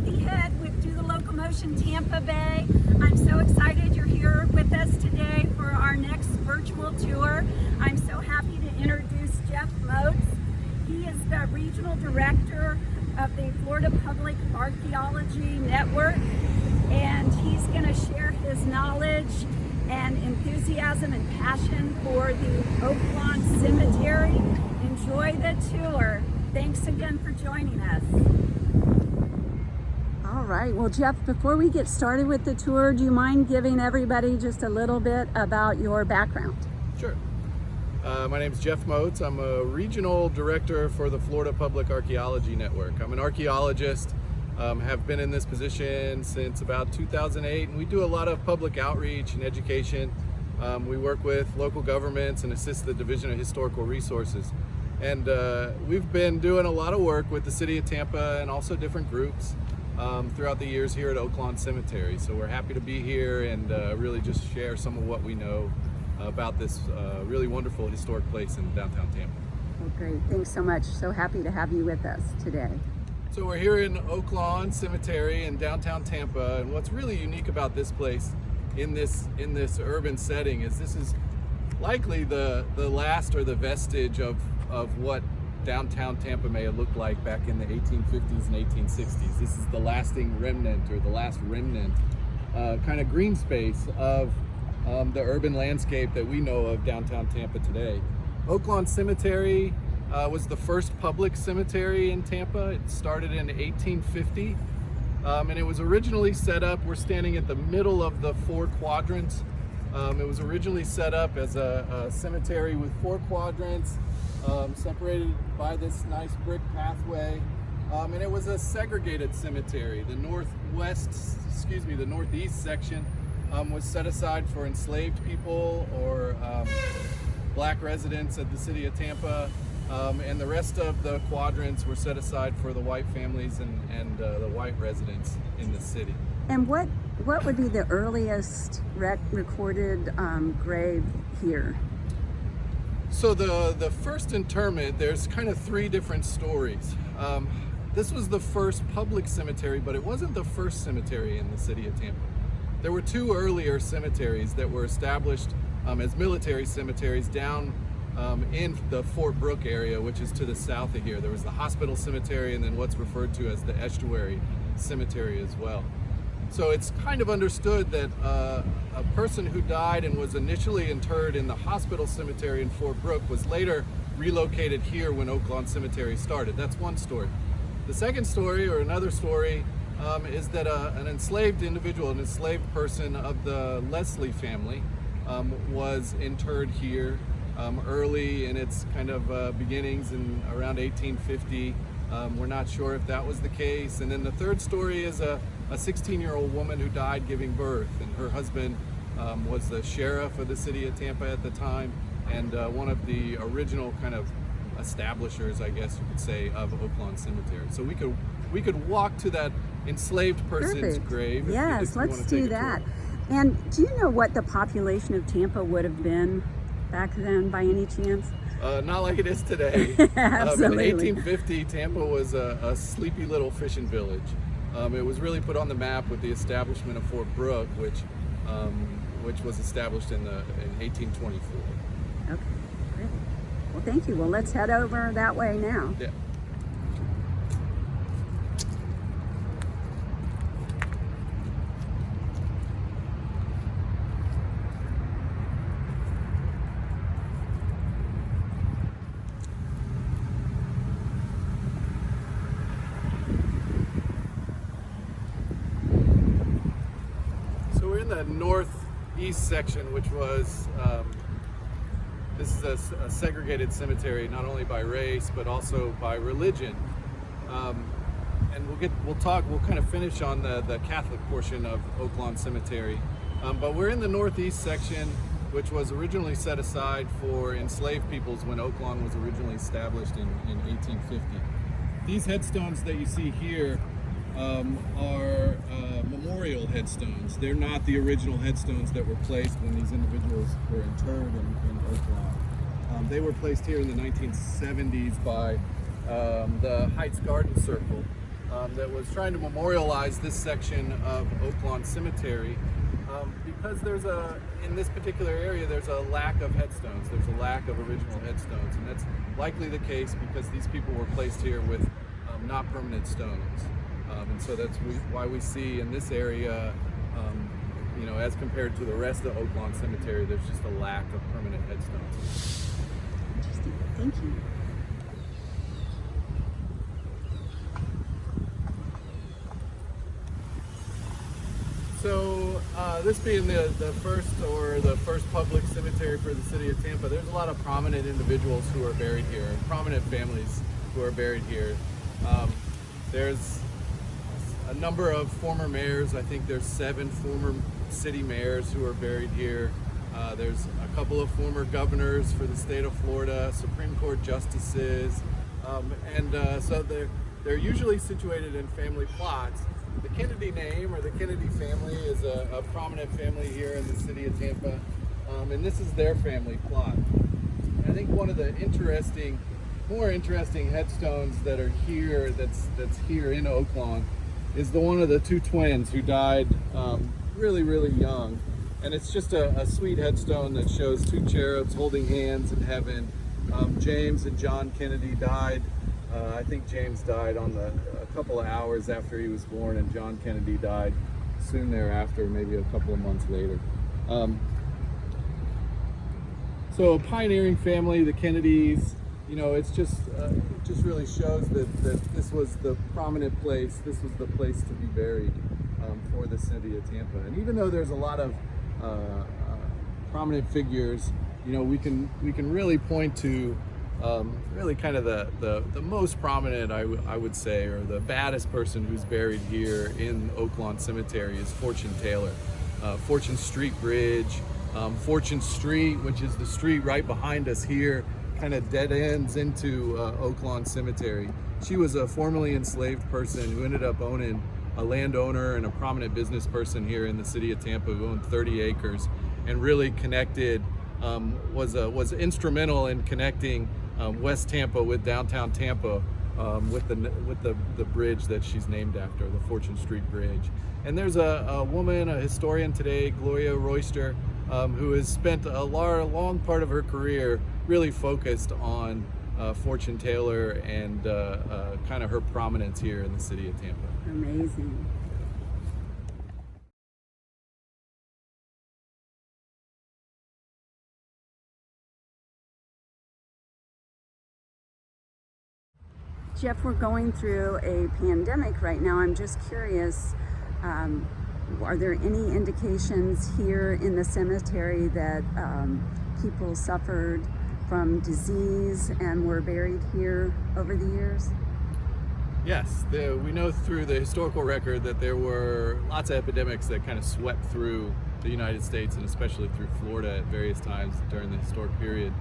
Kathy Head with Do the Locomotion Tampa Bay. I'm so excited you're here with us today for our next virtual tour. I'm so happy to introduce Jeff Moats. He is the Regional Director of the Florida Public Archaeology Network, and he's going to share his knowledge and enthusiasm and passion for the Oaklawn Cemetery. Enjoy the tour. Thanks again for joining us. All right, well, Jeff, before we get started with the tour, do you mind giving everybody just a little bit about your background? Sure. My name is Jeff Moats. I'm a regional director for the Florida Public Archaeology Network. I'm an archaeologist, have been in this position since about 2008, and we do a lot of public outreach and education. We work with local governments and assist the Division of Historical Resources. And we've been doing a lot of work with the city of Tampa and also different groups throughout the years here at Oaklawn Cemetery. So we're happy to be here and really just share some of what we know about this really wonderful historic place in downtown Tampa. Well, great. Thanks so much. So happy to have you with us today. So we're here in Oaklawn Cemetery in downtown Tampa, and what's really unique about this place in this urban setting is this is likely the last or the vestige of what downtown Tampa may have looked like back in the 1850s and 1860s. This is the lasting remnant, or the last remnant kind of green space of the urban landscape that we know of downtown Tampa today. Oaklawn Cemetery was the first public cemetery in Tampa. It started in 1850, and it was originally set up, we're standing at the middle of the four quadrants. It was originally set up as a cemetery with four quadrants, separated by this nice brick pathway, and it was a segregated cemetery. The northeast section was set aside for enslaved people or black residents of the city of Tampa, and the rest of the quadrants were set aside for the white families and the white residents in the city. And what would be the earliest recorded grave here? So the first interment, there's kind of three different stories. This was the first public cemetery, but it wasn't the first cemetery in the city of Tampa. There were two earlier cemeteries that were established as military cemeteries down in the Fort Brooke area, which is to the south of here. There was the Hospital Cemetery and then what's referred to as the Estuary Cemetery as well. So it's kind of understood that a person who died and was initially interred in the Hospital Cemetery in Fort Brooke was later relocated here when Oaklawn Cemetery started. That's one story. The second story, or another story, is that an enslaved individual, an enslaved person of the Leslie family, was interred here early in its kind of beginnings in around 1850. We're not sure if that was the case. And then the third story is a 16-year-old woman who died giving birth, and her husband was the sheriff of the city of Tampa at the time, and one of the original kind of establishers, I guess you could say, of Oaklawn Cemetery. So we could walk to that enslaved person's grave. Yes, if you let's do that. Tour. And do you know what the population of Tampa would have been back then, by any chance? Not like it is today. Absolutely. In 1850, Tampa was a sleepy little fishing village. It was really put on the map with the establishment of Fort Brooke, which was established in 1824. Okay, great. Well, thank you. Well, let's head over that way now. Yeah. The northeast section, which was this is a segregated cemetery, not only by race but also by religion, and we'll kind of finish on the Catholic portion of Oaklawn Cemetery, but we're in the northeast section, which was originally set aside for enslaved peoples when Oaklawn was originally established in 1850. These headstones that you see here are memorial headstones. They're not the original headstones that were placed when these individuals were interred in Oaklawn. They were placed here in the 1970s by the Heights Garden Circle, that was trying to memorialize this section of Oaklawn Cemetery, because in this particular area, there's a lack of headstones. There's a lack of original headstones, and that's likely the case because these people were placed here with not permanent stones. And so that's why we see in this area, as compared to the rest of Oaklawn Cemetery, there's just a lack of permanent headstones. Interesting. Thank you. So this being the first public cemetery for the city of Tampa, there's a lot of prominent individuals who are buried here, and prominent families who are buried here. There's a number of former mayors. I think there's 7 former city mayors who are buried here. There's a couple of former governors for the state of Florida, Supreme Court justices, so they're usually situated in family plots. The Kennedy name, or the Kennedy family, is a prominent family here in the city of Tampa, and this is their family plot. I think one of the more interesting headstones that are here, that's here in Oaklawn, is the one of the 2 twins who died really, really young. And it's just a sweet headstone that shows 2 cherubs holding hands in heaven. James and John Kennedy died. I think James died a couple of hours after he was born, and John Kennedy died soon thereafter, maybe a couple of months later. So a pioneering family, the Kennedys. It just really shows that this was the prominent place. This was the place to be buried for the city of Tampa. And even though there's a lot of prominent figures, we can really point to really kind of the most prominent, I would say, or the baddest person who's buried here in Oaklawn Cemetery is Fortune Taylor. Fortune Street Bridge, Fortune Street, which is the street right behind us here, kind of dead ends into Oaklawn Cemetery. She was a formerly enslaved person who ended up owning a landowner and a prominent business person here in the city of Tampa who owned 30 acres and really connected, was instrumental in connecting West Tampa with downtown Tampa with the bridge that she's named after, the Fortune Street Bridge. And there's a woman, a historian today, Gloria Royster, who has spent a long part of her career really focused on Fortune Taylor and kind of her prominence here in the city of Tampa. Amazing. Jeff, we're going through a pandemic right now. I'm just curious, are there any indications here in the cemetery that people suffered from disease and were buried here over the years? Yes, we know through the historical record that there were lots of epidemics that kind of swept through the United States, and especially through Florida at various times during the historic period.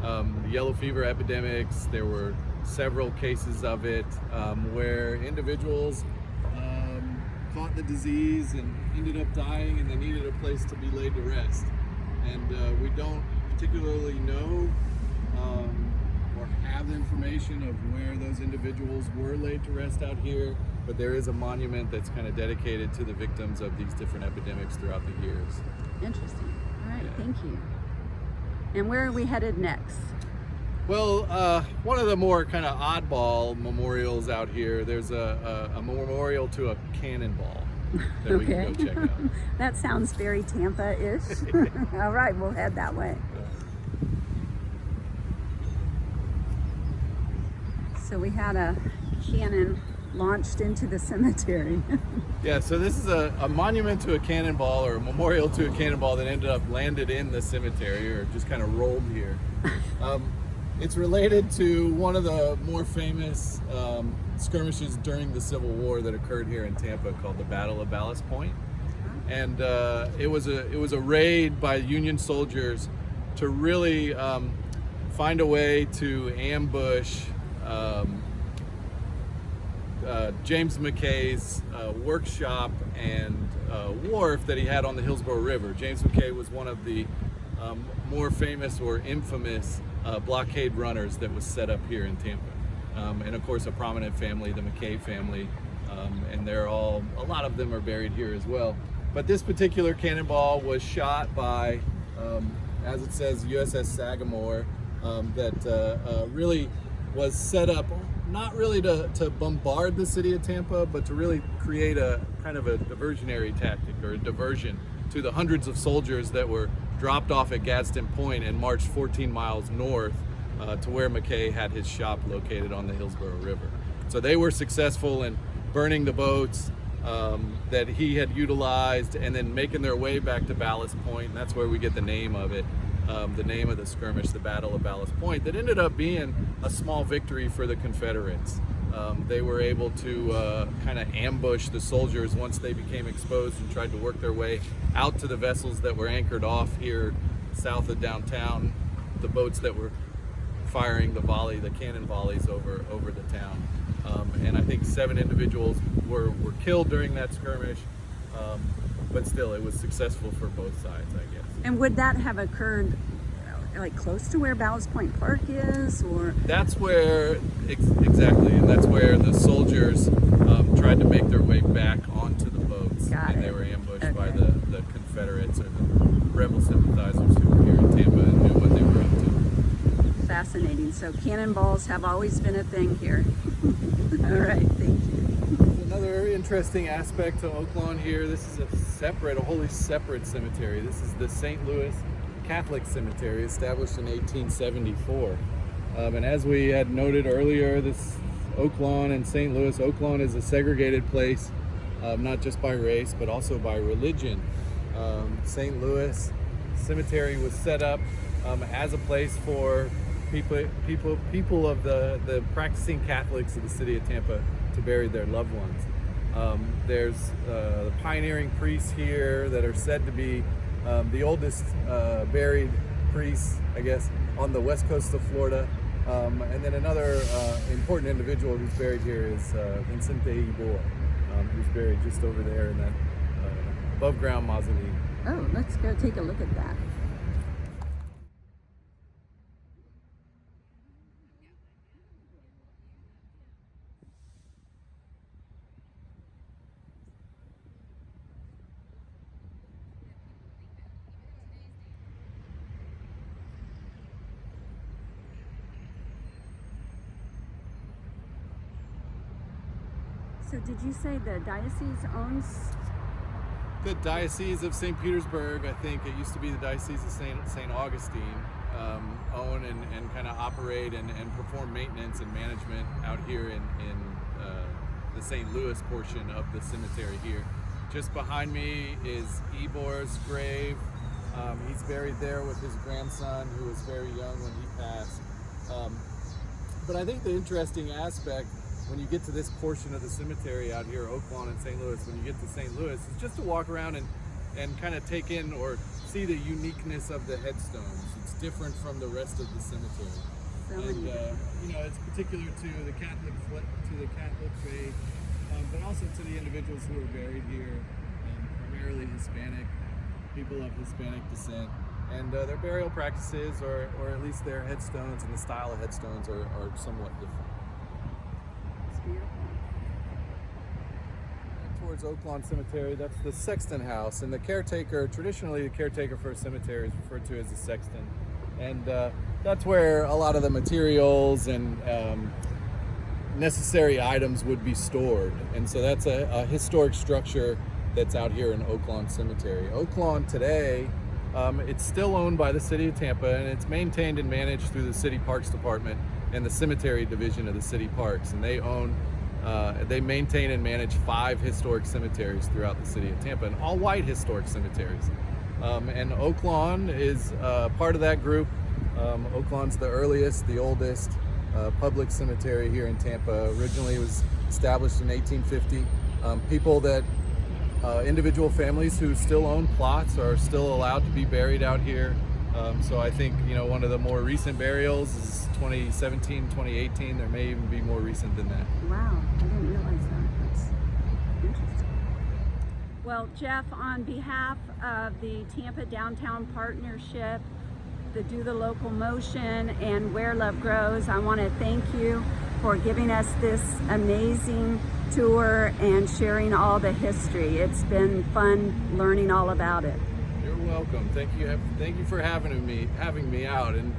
The yellow fever epidemics, there were several cases of it where individuals caught the disease and ended up dying, and they needed a place to be laid to rest. And we don't particularly know or have the information of where those individuals were laid to rest out here, but there is a monument that's kind of dedicated to the victims of these different epidemics throughout the years. Interesting. All right, thank you. And where are we headed next? Well, one of the more kind of oddball memorials out here, there's a memorial to a cannonball that we can go check out. That sounds very Tampa-ish. All right, we'll head that way. So we had a cannon launched into the cemetery. Yeah, so this is a monument to a cannonball, or a memorial to a cannonball that ended up landed in the cemetery, or just kind of rolled here. It's related to one of the more famous skirmishes during the Civil War that occurred here in Tampa, called the Battle of Ballast Point. And it was a raid by Union soldiers to really find a way to ambush James McKay's workshop and wharf that he had on the Hillsborough River. James McKay was one of the more famous or infamous blockade runners that was set up here in Tampa. And of course, a prominent family, the McKay family, and a lot of them are buried here as well. But this particular cannonball was shot by, as it says, USS Sagamore, that really was set up not really to bombard the city of Tampa, but to really create a kind of a diversionary tactic or a diversion to the hundreds of soldiers that were dropped off at Gadsden Point and marched 14 miles north to where McKay had his shop located on the Hillsborough River. So they were successful in burning the boats that he had utilized and then making their way back to Ballast Point, and that's where we get the name of it. The name of the skirmish, the Battle of Ballast Point, that ended up being a small victory for the Confederates. They were able to kind of ambush the soldiers once they became exposed and tried to work their way out to the vessels that were anchored off here south of downtown, the boats that were firing the cannon volleys over the town. And I think 7 individuals were killed during that skirmish, but still it was successful for both sides, I guess. And would that have occurred like close to where Ballast Point Park is, or? That's where, exactly, and that's where the soldiers tried to make their way back onto the boats. And they were ambushed by the Confederates or the rebel sympathizers who were here in Tampa and knew what they were up to. Fascinating. So cannonballs have always been a thing here. All right, thank you. Another interesting aspect to Oaklawn here, this is a wholly separate cemetery. This is the St. Louis Catholic Cemetery, established in 1874. And as we had noted earlier, this Oaklawn and St. Louis, Oaklawn is a segregated place, not just by race, but also by religion. St. Louis Cemetery was set up as a place for people of the practicing Catholics of the city of Tampa to bury their loved ones. There's the pioneering priests here that are said to be the oldest buried priests, I guess, on the west coast of Florida. And then another important individual who's buried here is Vincent de Iboa, who's buried just over there in that above ground mausoleum. Oh, let's go take a look at that. So did you say the diocese owns? The Diocese of St. Petersburg, I think it used to be the Diocese of St. Augustine, own and kind of operate and perform maintenance and management out here in the St. Louis portion of the cemetery here. Just behind me is Ebor's grave. He's buried there with his grandson, who was very young when he passed. But I think the interesting aspect when you get to this portion of the cemetery out here, Oaklawn and St. Louis, when you get to St. Louis, is just to walk around and kind of take in or see the uniqueness of the headstones. It's different from the rest of the cemetery. And it's particular to the Catholic faith, but also to the individuals who are buried here, primarily Hispanic, people of Hispanic descent. And their burial practices, or at least their headstones and the style of headstones are somewhat different. Towards Oaklawn Cemetery, that's the Sexton House, and the caretaker, traditionally the caretaker for a cemetery is referred to as the sexton, and that's where a lot of the materials and necessary items would be stored. And so that's a historic structure that's out here in Oaklawn Cemetery. Oaklawn today, it's still owned by the city of Tampa, and it's maintained and managed through the city parks department and the cemetery division of the city parks, and they maintain and manage 5 historic cemeteries throughout the city of Tampa, and all white historic cemeteries. And Oaklawn is part of that group. Oaklawn's the earliest, the oldest public cemetery here in Tampa. Originally it was established in 1850. Individual families who still own plots are still allowed to be buried out here. So I think, one of the more recent burials is 2017, 2018. There may even be more recent than that. Wow, I didn't realize that. That's interesting. Well, Jeff, on behalf of the Tampa Downtown Partnership, the Do the Local Motion, and Where Love Grows, I want to thank you for giving us this amazing tour and sharing all the history. It's been fun learning all about it. You're welcome. Thank you for having me out. And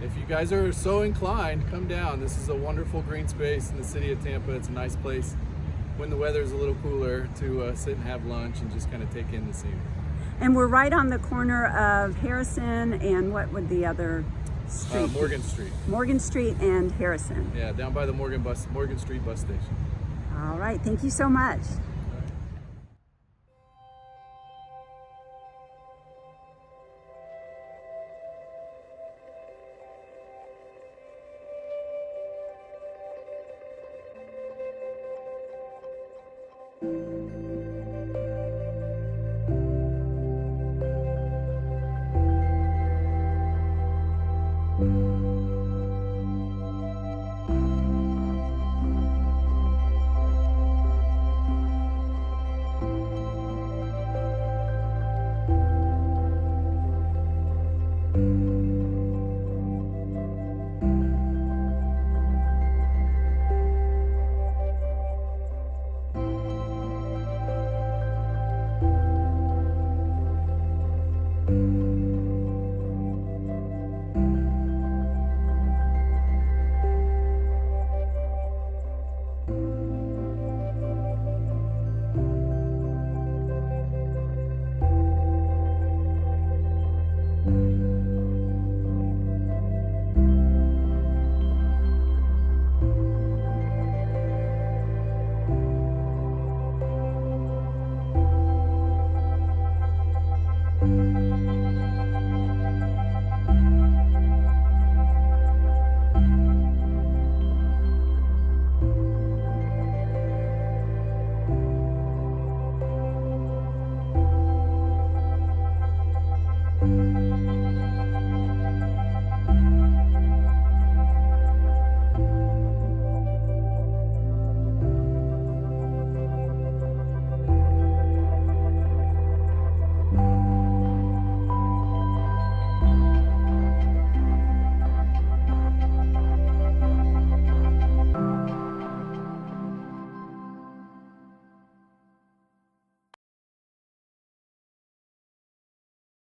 if you guys are so inclined, come down. This is a wonderful green space in the city of Tampa. It's a nice place when the weather's a little cooler to sit and have lunch and just kind of take in the scene. And we're right on the corner of Harrison and what would the other street? Morgan Street. Morgan Street and Harrison. Yeah, down by the Morgan Street bus station. All right, thank you so much.